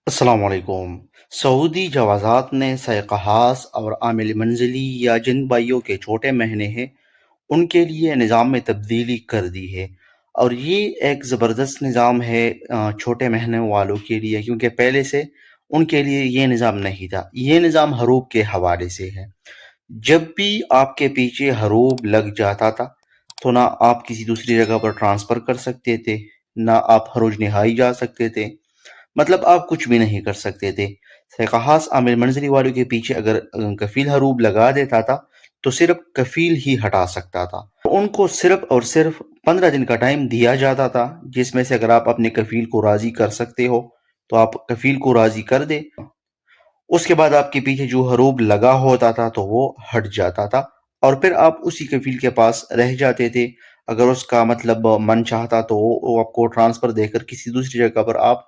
अस्सलाम वालेकुम। सऊदी जवाज़ात ने सैक़-ए-हास और आमिल मंज़िली या जिन भाइयों के छोटे महीने हैं, उनके लिए निज़ाम में तब्दीली कर दी है। और ये एक ज़बरदस्त निज़ाम है छोटे महीने वालों के लिए, क्योंकि पहले से उनके लिए ये निज़ाम नहीं था। ये निज़ाम हरूब के हवाले से है। जब भी आपके पीछे हरूब लग जाता था, तो ना आप किसी दूसरी जगह पर ट्रांसफ़र कर सकते थे, ना आप हरुज निहाई जा सकते थे। मतलब आप कुछ भी नहीं कर सकते थे। ख़ास आमिर मंजरी वालों के पीछे अगर कफील हरूब लगा देता था, तो सिर्फ कफील ही हटा सकता था। उनको सिर्फ और सिर्फ 15 दिन का टाइम दिया जाता था, जिसमें से अगर आप अपने कफील को राजी कर सकते हो, तो आप कफील को राजी कर दे। उसके बाद आपके पीछे जो हरूब लगा होता था, तो वो हट जाता था और फिर आप उसी कफील के पास रह जाते थे। अगर उसका मतलब मन चाहता तो वो आपको ट्रांसफर देकर किसी दूसरी जगह पर आप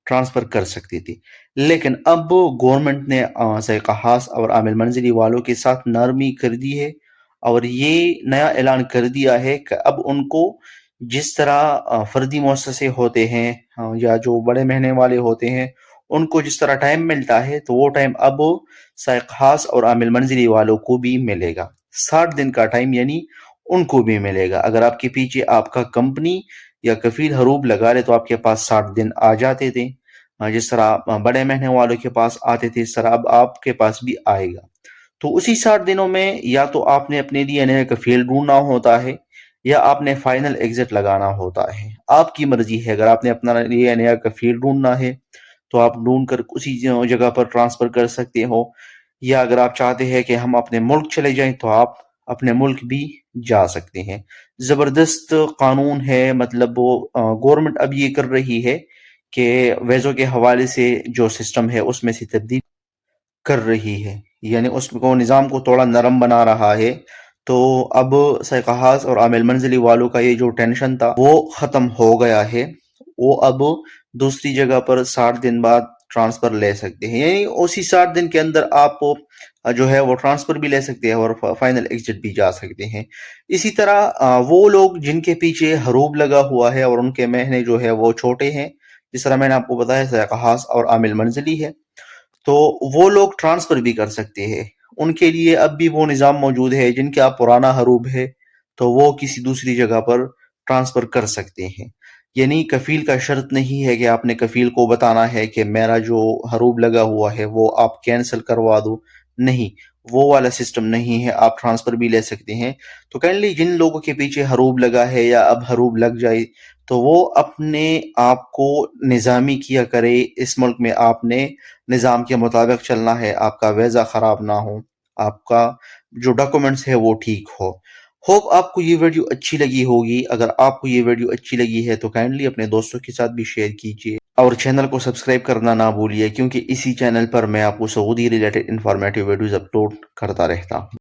ट्रांसफर कर सकती थी। लेकिन अब गवर्नमेंट ने सैक़-ए-हास और आमिल मंजिली वालों के साथ नरमी कर दी है और ये नया ऐलान कर दिया है कि अब उनको जिस तरह फर्दी मुअस्ससे होते हैं या जो बड़े महीने वाले होते हैं, उनको जिस तरह टाइम मिलता है, तो वो टाइम अब सैक़-ए-हास और आमिल मंजिली वालों को भी मिलेगा। 60 दिन का टाइम यानी उनको भी मिलेगा। अगर आपके पीछे आपका कंपनी या कफील हरूब लगा ले, तो आपके पास 60 दिन आ जाते थे। जिस तरह बड़े महीने वालों के पास आते थे, इस तरह अब आपके पास भी आएगा। तो उसी 60 दिनों में या तो आपने अपने लिए नया कफील ढूंढना होता है, या आपने फाइनल एग्जिट लगाना होता है। आपकी मर्जी है। अगर आपने अपना लिए नया कफील ढूंढना है, तो आप ढूंढ कर उसी जगह पर ट्रांसफर कर सकते हो, या अगर आप चाहते हैं कि हम अपने मुल्क चले जाएं, तो आप अपने मुल्क भी जा सकते हैं। जबरदस्त कानून है। मतलब वो गवर्नमेंट अब ये कर रही है कि वैज़ों के हवाले से जो सिस्टम है उसमें से तब्दील कर रही है, यानी उसको निज़ाम को थोड़ा नरम बना रहा है। तो अब सैक़-ए-हास और आमिल मंजिली वालों का ये जो टेंशन था, वो ख़त्म हो गया है। वो अब दूसरी जगह पर 60 दिन बाद ट्रांसफ़र ले सकते हैं, यानी उसी 60 दिन के अंदर आप जो है वो ट्रांसफ़र भी ले सकते हैं और फाइनल एग्जिट भी जा सकते हैं। इसी तरह वो लोग जिनके पीछे हरूब लगा हुआ है और उनके महीने जो है वो छोटे हैं, जिस तरह मैंने आपको बताया सैक़-ए-हास और आमिल मंजिली है, तो वो लोग ट्रांसफर भी कर सकते हैं। उनके लिए अब भी वो निज़ाम मौजूद है। जिनका पुराना हरूब है, तो वो किसी दूसरी जगह पर ट्रांसफर कर सकते हैं। यानी कफील का शर्त नहीं है कि आपने कफील को बताना है कि मेरा जो हरूब लगा हुआ है वो आप कैंसिल करवा दो। नहीं, वो वाला सिस्टम नहीं है। आप ट्रांसफर भी ले सकते हैं। तो काइंडली जिन लोगों के पीछे हरूब लगा है या अब हरूब लग जाए, तो वो अपने आप को निज़ामी किया करे। इस मुल्क में आपने निज़ाम के मुताबिक चलना है। आपका वीज़ा ख़राब ना हो, आपका जो डॉक्यूमेंट्स है वो ठीक हो। होप आपको ये वीडियो अच्छी लगी होगी। अगर आपको ये वीडियो अच्छी लगी है, तो काइंडली अपने दोस्तों के साथ भी शेयर कीजिए और चैनल को सब्सक्राइब करना ना भूलिए, क्योंकि इसी चैनल पर मैं आपको Saudi related informative videos upload करता रहता हूँ।